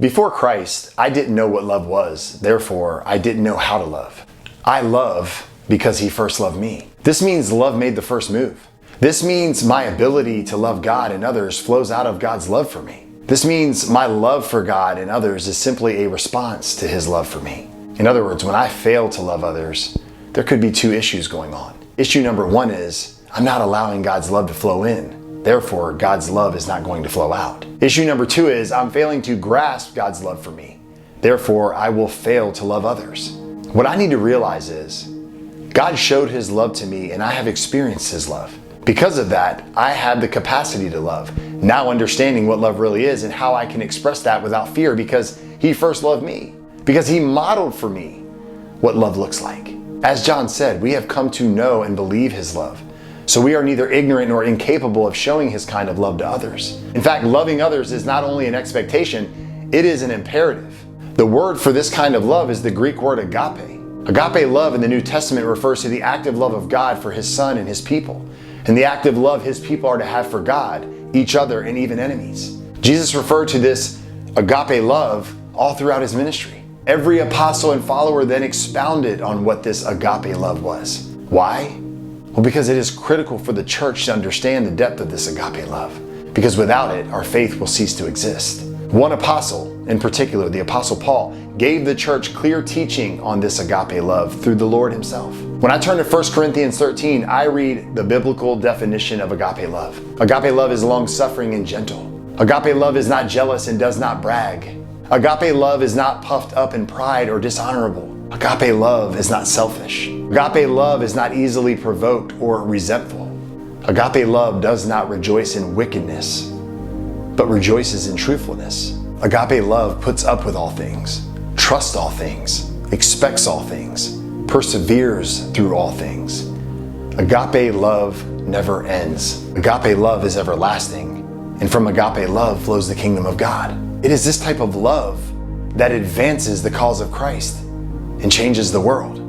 Before Christ, I didn't know what love was. Therefore, I didn't know how to love. I love because he first loved me. This means love made the first move. This means my ability to love God and others flows out of God's love for me. This means my love for God and others is simply a response to his love for me. In other words, when I fail to love others, there could be two issues going on. Issue number one is I'm not allowing God's love to flow in. Therefore, God's love is not going to flow out. Issue number two is I'm failing to grasp God's love for me. Therefore, I will fail to love others. What I need to realize is God showed his love to me and I have experienced his love. Because of that, I have the capacity to love, now understanding what love really is and how I can express that without fear because he first loved me, because he modeled for me what love looks like. As John said, we have come to know and believe his love. So we are neither ignorant nor incapable of showing his kind of love to others. In fact, loving others is not only an expectation, it is an imperative. The word for this kind of love is the Greek word agape. Agape love in the New Testament refers to the active love of God for his son and his people, and the active love his people are to have for God, each other, and even enemies. Jesus referred to this agape love all throughout his ministry. Every apostle and follower then expounded on what this agape love was. Why? Well, because it is critical for the church to understand the depth of this agape love. Because without it, our faith will cease to exist. One apostle, in particular, the Apostle Paul, gave the church clear teaching on this agape love through the Lord himself. When I turn to 1 Corinthians 13, I read the biblical definition of agape love. Agape love is long-suffering and gentle. Agape love is not jealous and does not brag. Agape love is not puffed up in pride or dishonorable. Agape love is not selfish. Agape love is not easily provoked or resentful. Agape love does not rejoice in wickedness, but rejoices in truthfulness. Agape love puts up with all things, trusts all things, expects all things, perseveres through all things. Agape love never ends. Agape love is everlasting, and from agape love flows the kingdom of God. It is this type of love that advances the cause of Christ and changes the world.